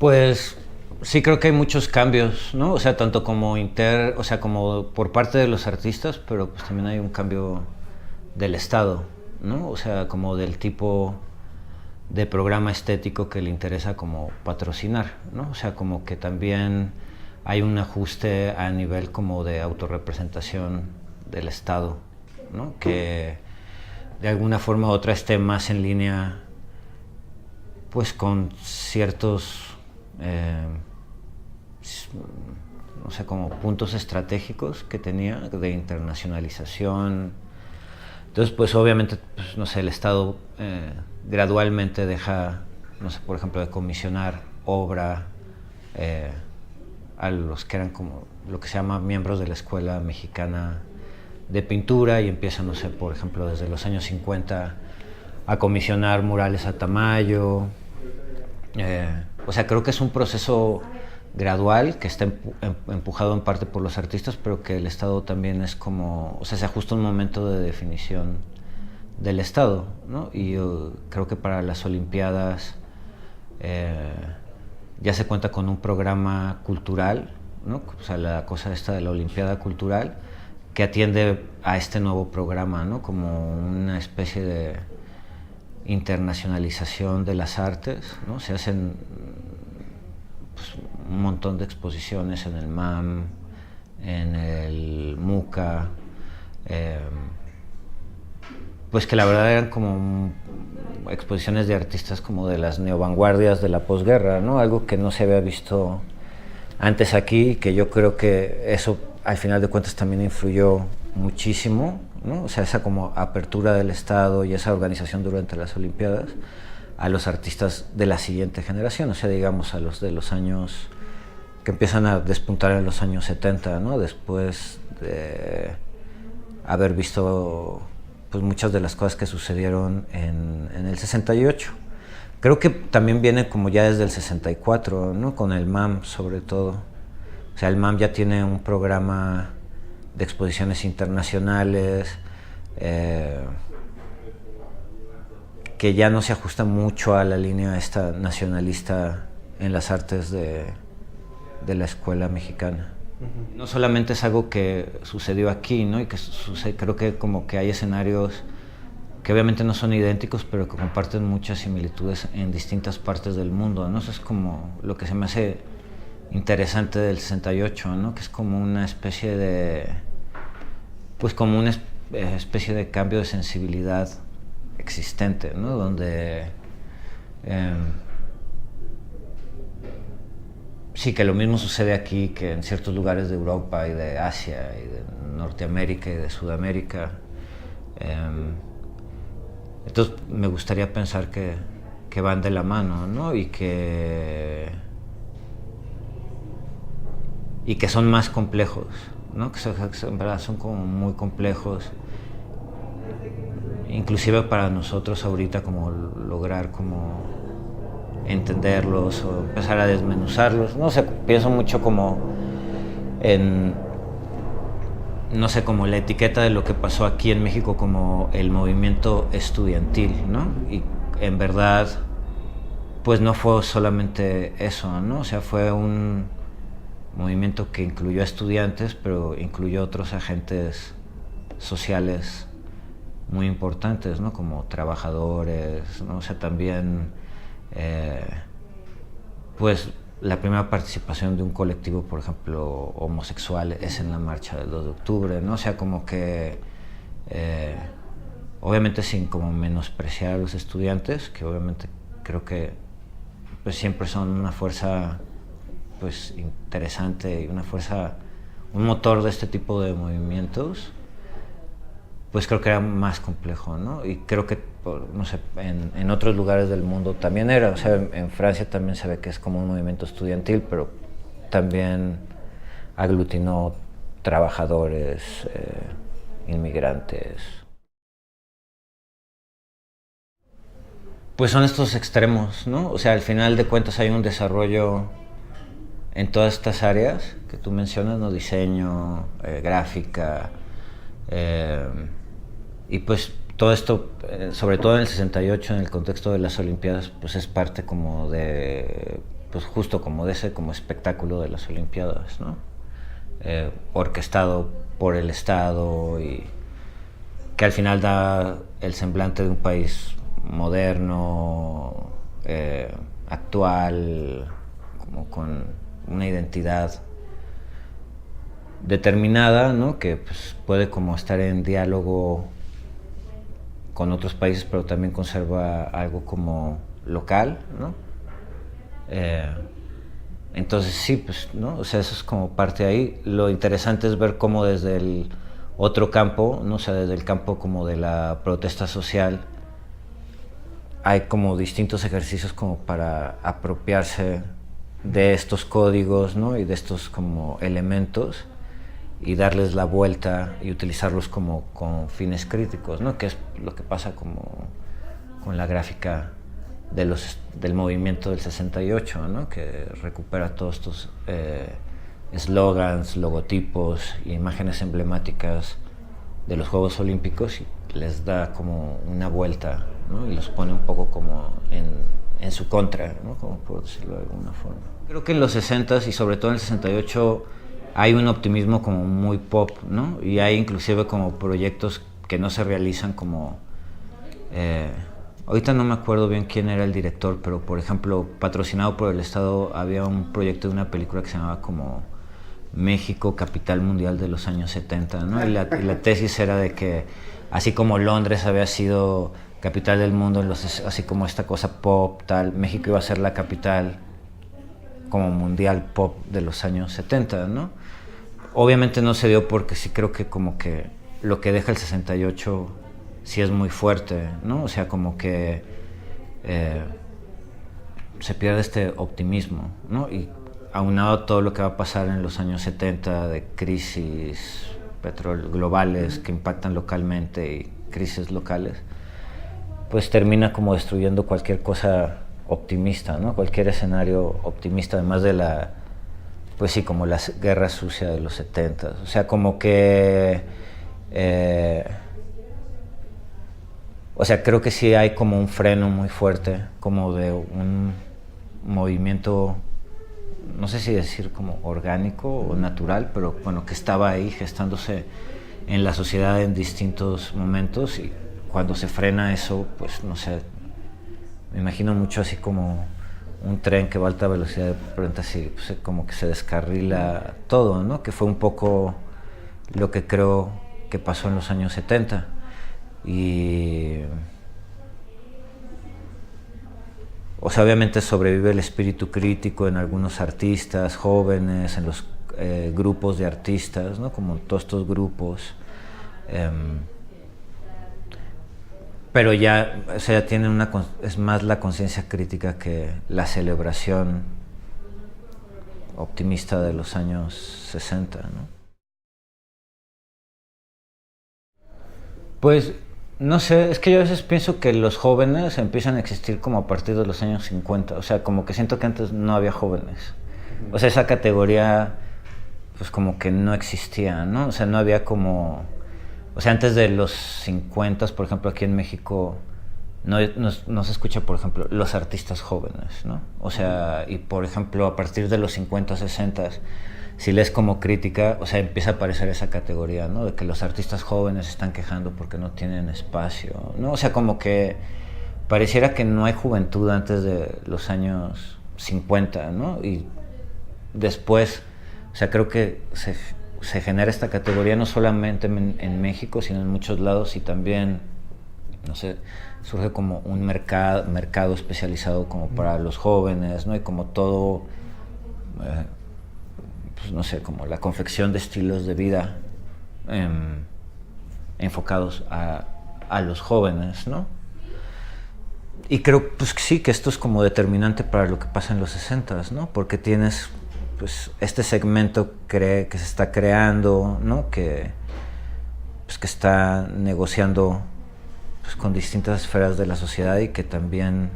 Pues sí creo que hay muchos cambios, ¿no? O sea, tanto como o sea, como por parte de los artistas, pero pues también hay un cambio del Estado, ¿no? O sea, como del tipo de programa estético que le interesa como patrocinar, ¿no? O sea, como que también hay un ajuste a nivel como de autorrepresentación del Estado, ¿no? Que de alguna forma u otra esté más en línea pues con ciertos no sé, como puntos estratégicos que tenía de internacionalización. Entonces, pues obviamente, pues, no sé, el Estado gradualmente deja, no sé, por ejemplo, de comisionar obra a los que eran como lo que se llama miembros de la Escuela Mexicana de Pintura y empiezan, no sé, por ejemplo, desde los años 50 a comisionar murales a Tamayo. O sea, creo que es un proceso gradual que está empujado en parte por los artistas, pero que el Estado también es como, o sea, se ajusta un momento de definición del Estado, ¿no? Y yo creo que para las Olimpiadas ya se cuenta con un programa cultural, ¿no? O sea, la cosa esta de la Olimpiada Cultural, que atiende a este nuevo programa, ¿no? Como una especie de internacionalización de las artes, ¿no? Se hacen pues, un montón de exposiciones en el MAM, en el MUCA, pues que la verdad eran como exposiciones de artistas como de las neovanguardias de la posguerra, ¿no? Algo que no se había visto antes aquí, que yo creo que eso al final de cuentas también influyó muchísimo, ¿no? O sea, esa como apertura del Estado y esa organización durante las Olimpiadas a los artistas de la siguiente generación, o sea, digamos a los de los años que empiezan a despuntar en los años 70, ¿no? Después de haber visto pues muchas de las cosas que sucedieron en el 68. Creo que también viene como ya desde el 64, ¿no? Con el MAM sobre todo. O sea, el MAM ya tiene un programa de exposiciones internacionales que ya no se ajusta mucho a la línea esta nacionalista en las artes de la escuela mexicana. No solamente es algo que sucedió aquí, ¿no? Y que creo que como que hay escenarios que obviamente no son idénticos, pero que comparten muchas similitudes en distintas partes del mundo, ¿no? Eso es como lo que se me hace interesante del 68, ¿no? Que es como una especie de, pues como una especie de cambio de sensibilidad existente, ¿no? Donde sí, que lo mismo sucede aquí que en ciertos lugares de Europa y de Asia y de Norteamérica y de Sudamérica. Entonces me gustaría pensar que van de la mano, ¿no? Y que son más complejos, ¿no? Que en verdad son como muy complejos, inclusive para nosotros ahorita como lograr como entenderlos o empezar a desmenuzarlos. No sé, pienso mucho como en, no sé, como la etiqueta de lo que pasó aquí en México como el movimiento estudiantil, ¿no? Y en verdad, pues no fue solamente eso, ¿no? O sea, fue un movimiento que incluyó a estudiantes, pero incluyó otros agentes sociales muy importantes, ¿no? Como trabajadores, ¿no? O sea, también pues la primera participación de un colectivo, por ejemplo, homosexual es en la marcha del 2 de octubre, ¿no? O sea, como que obviamente sin como menospreciar a los estudiantes, que obviamente creo que pues siempre son una fuerza pues interesante y una fuerza, un motor de este tipo de movimientos, pues creo que era más complejo, ¿no? Y creo que, no sé, en otros lugares del mundo también era, o sea, en Francia también se ve que es como un movimiento estudiantil, pero también aglutinó trabajadores, inmigrantes. Pues son estos extremos, ¿no? O sea, al final de cuentas hay un desarrollo en todas estas áreas que tú mencionas, ¿no? Diseño, gráfica, y pues todo esto, sobre todo en el 68, en el contexto de las Olimpiadas, pues es parte como de pues justo como de ese como espectáculo de las Olimpiadas, ¿no? Orquestado por el Estado y que al final da el semblante de un país moderno, actual, como con una identidad determinada, ¿no? Que pues, puede como estar en diálogo con otros países, pero también conserva algo como local, ¿no? Entonces sí, pues, ¿no? O sea, eso es como parte de ahí. Lo interesante es ver cómo desde el otro campo, ¿no? O sea, desde el campo como de la protesta social, hay como distintos ejercicios como para apropiarse de estos códigos, ¿no? Y de estos como elementos y darles la vuelta y utilizarlos como con fines críticos, ¿no? Que es lo que pasa como con la gráfica del movimiento del 68, ¿no? Que recupera todos estos eslogans, logotipos y imágenes emblemáticas de los Juegos Olímpicos y les da como una vuelta, ¿no? Y los pone un poco como en su contra, ¿no? Como por decirlo de alguna forma. Creo que en los 60s y sobre todo en el 68 hay un optimismo como muy pop, ¿no? Y hay inclusive como proyectos que no se realizan como... ahorita no me acuerdo bien quién era el director, pero por ejemplo, patrocinado por el Estado, había un proyecto de una película que se llamaba como México, capital mundial de los años 70, ¿no? Y la tesis era de que así como Londres había sido capital del mundo, así como esta cosa pop, tal, México iba a ser la capital como mundial pop de los años 70, ¿no? Obviamente no se dio porque sí creo que como que lo que deja el 68 sí es muy fuerte, ¿no? O sea, como que se pierde este optimismo, ¿no? Y aunado a todo lo que va a pasar en los años 70 de crisis globales que impactan localmente y crisis locales, pues termina como destruyendo cualquier cosa optimista, ¿no? Cualquier escenario optimista, además de la, pues sí, como la guerra sucia de los 70. O sea, como que... o sea, creo que sí hay como un freno muy fuerte, como de un movimiento, no sé si decir como orgánico o natural, pero bueno, que estaba ahí gestándose en la sociedad en distintos momentos y cuando se frena eso, pues no sé, me imagino mucho así como un tren que va a alta velocidad, de pronto así, pues, como que se descarrila todo, ¿no? Que fue un poco lo que creo que pasó en los años 70. Y... o sea, obviamente sobrevive el espíritu crítico en algunos artistas jóvenes, en los grupos de artistas, ¿no? Como todos estos grupos. Pero ya, o sea, tienen es más la conciencia crítica que la celebración optimista de los años 60, ¿no? Pues no sé, es que yo a veces pienso que los jóvenes empiezan a existir como a partir de los años 50, o sea, como que siento que antes no había jóvenes. O sea, esa categoría pues como que no existía, ¿no? O sea, no había como... o sea, antes de los 50, por ejemplo, aquí en México no se escucha, por ejemplo, los artistas jóvenes, ¿no? O sea, y por ejemplo, a partir de los 50, 60, si lees como crítica, o sea, empieza a aparecer esa categoría, ¿no? De que los artistas jóvenes se están quejando porque no tienen espacio, ¿no? O sea, como que pareciera que no hay juventud antes de los años 50, ¿no? Y después, o sea, creo que se genera esta categoría no solamente en México, sino en muchos lados y también, no sé, surge como un mercado especializado como para los jóvenes, ¿no? Y como todo, pues no sé, como la confección de estilos de vida enfocados a los jóvenes, ¿no? Y creo, pues sí, que esto es como determinante para lo que pasa en los 60s, ¿no? Porque tienes, pues, este segmento que se está creando, ¿no? Pues, que está negociando pues, con distintas esferas de la sociedad y que también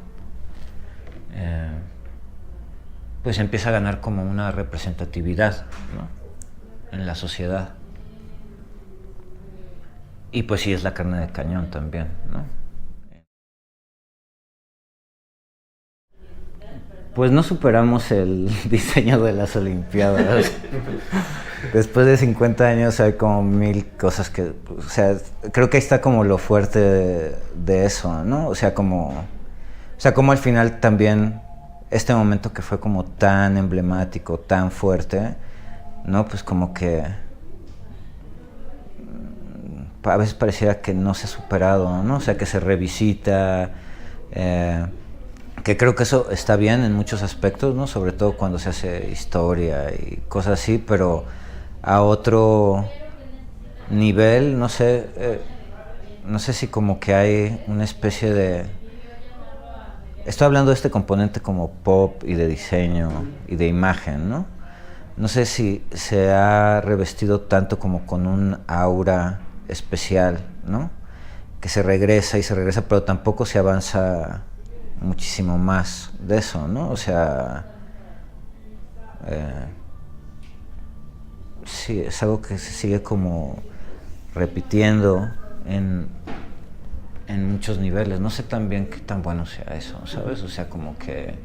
pues empieza a ganar como una representatividad, ¿no? En la sociedad. Y pues sí es la carne de cañón también, ¿no? Pues no superamos el diseño de las Olimpiadas. Después de 50 años hay como 1000 cosas que... O sea, creo que ahí está como lo fuerte de eso, ¿no? O sea, como al final también este momento que fue como tan emblemático, tan fuerte, ¿no? Pues como que a veces pareciera que no se ha superado, ¿no? O sea, que se revisita, que creo que eso está bien en muchos aspectos, ¿no? Sobre todo cuando se hace historia y cosas así, pero a otro nivel, no sé si como que hay una especie de... Estoy hablando de este componente como pop y de diseño y de imagen, ¿no? No sé si se ha revestido tanto como con un aura especial, ¿no? Que se regresa y se regresa, pero tampoco se avanza muchísimo más de eso, ¿no? O sea, sí, es algo que se sigue como repitiendo en muchos niveles. No sé también qué tan bueno sea eso, ¿sabes? O sea, como que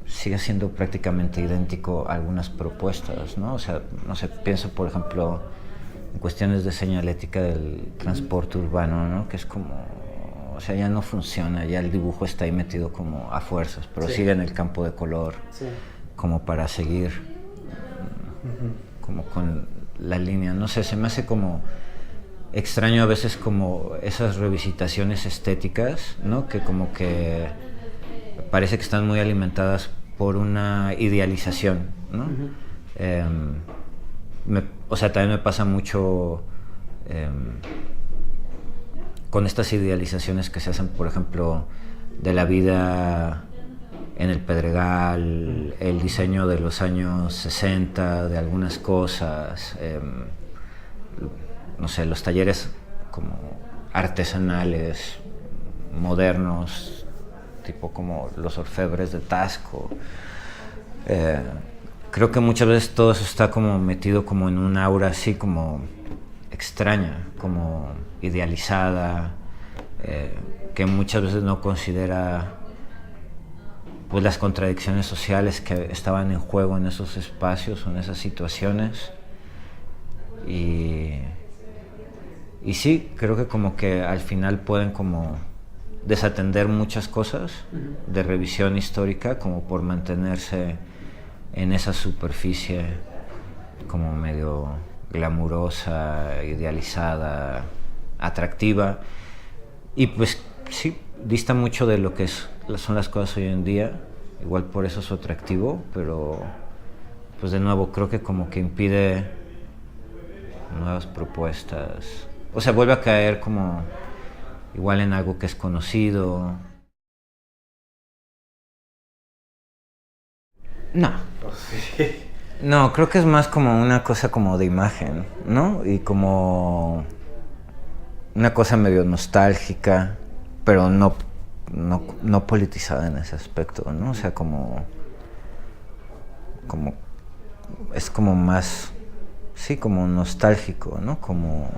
sigue siendo prácticamente idéntico a algunas propuestas, ¿no? O sea, no sé, pienso por ejemplo en cuestiones de señalética del transporte urbano, ¿no? Que es como, o sea, ya no funciona, ya el dibujo está ahí metido como a fuerzas, pero sí, sigue en el campo de color, sí, como para seguir como con la línea. No sé, se me hace como extraño a veces como esas revisitaciones estéticas, ¿no? Que como que parece que están muy alimentadas por una idealización, ¿no? O sea, también me pasa mucho con estas idealizaciones que se hacen, por ejemplo, de la vida en el Pedregal, el diseño de los años 60, de algunas cosas, no sé, los talleres como artesanales, modernos, tipo como los orfebres de Tasco. Creo que muchas veces todo eso está como metido como en un aura así como extraña, como idealizada, que muchas veces no considera pues las contradicciones sociales que estaban en juego en esos espacios o en esas situaciones. Y sí, creo que como que al final pueden como desatender muchas cosas de revisión histórica como por mantenerse en esa superficie como medio glamurosa, idealizada, atractiva, y pues sí, dista mucho de lo que son las cosas hoy en día, igual por eso es su atractivo, pero pues de nuevo creo que como que impide nuevas propuestas, o sea, vuelve a caer como igual en algo que es conocido. No. No, creo que es más como una cosa como de imagen, ¿no? Y como una cosa medio nostálgica, pero no politizada en ese aspecto, ¿no? O sea, como es como más, sí, como nostálgico, ¿no? Como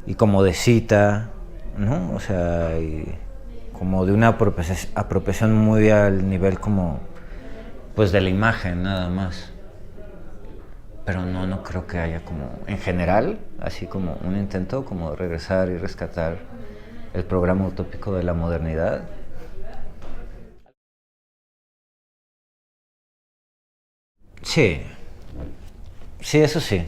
y como de cita, ¿no? O sea, y como de una apropiación muy al nivel como pues de la imagen nada más, pero no creo que haya como en general así como un intento como de regresar y rescatar el programa utópico de la modernidad. Sí, eso sí,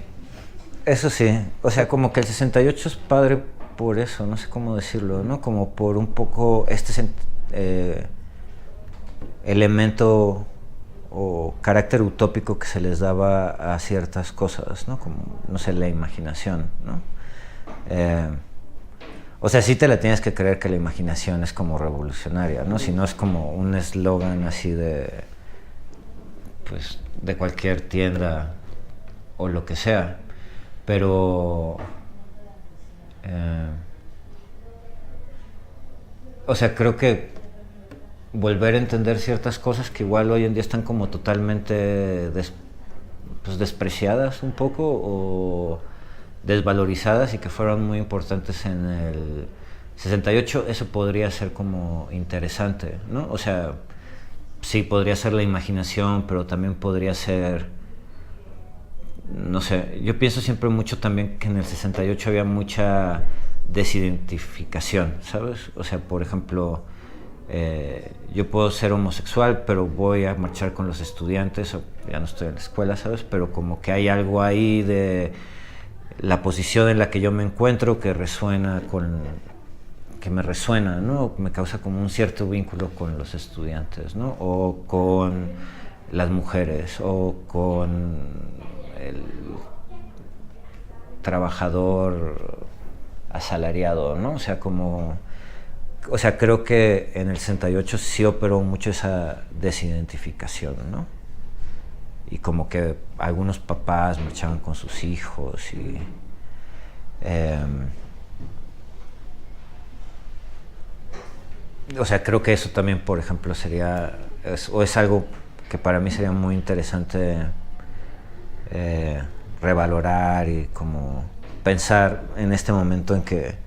o sea, como que el 68 es padre por eso, no sé cómo decirlo, ¿no? Como por un poco elemento o carácter utópico que se les daba a ciertas cosas, ¿no? Como, no sé, la imaginación, ¿no? O sea, sí te la tienes que creer que la imaginación es como revolucionaria, ¿no? Si no es como un eslogan así de, pues, de cualquier tienda o lo que sea, pero o sea, creo que volver a entender ciertas cosas que igual hoy en día están como totalmente pues despreciadas un poco o desvalorizadas y que fueron muy importantes en el 68, eso podría ser como interesante, ¿no? O sea, sí, podría ser la imaginación, pero también podría ser, no sé, yo pienso siempre mucho también que en el 68 había mucha desidentificación, ¿sabes? O sea, por ejemplo, yo puedo ser homosexual, pero voy a marchar con los estudiantes, o ya no estoy en la escuela, ¿sabes? Pero como que hay algo ahí de la posición en la que yo me encuentro que resuena con, que me resuena, ¿no? Me causa como un cierto vínculo con los estudiantes, ¿no? O con las mujeres, o con el trabajador asalariado, ¿no? O sea, como... O sea, creo que en el 68 sí operó mucho esa desidentificación, ¿no? Y como que algunos papás marchaban con sus hijos y... o sea, creo que eso también, por ejemplo, sería... o es algo que para mí sería muy interesante revalorar y como pensar en este momento en que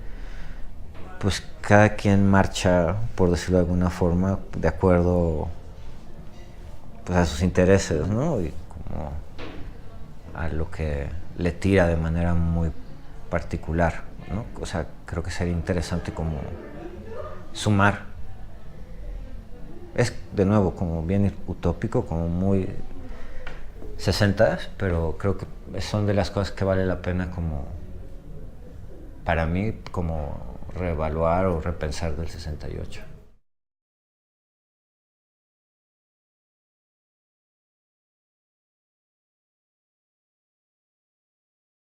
pues cada quien marcha, por decirlo de alguna forma, de acuerdo pues, a sus intereses, ¿no? Y como a lo que le tira de manera muy particular, ¿no? O sea, creo que sería interesante como sumar. Es, de nuevo, como bien utópico, como muy 60s, pero creo que son de las cosas que vale la pena como, para mí, como reevaluar o repensar del 68.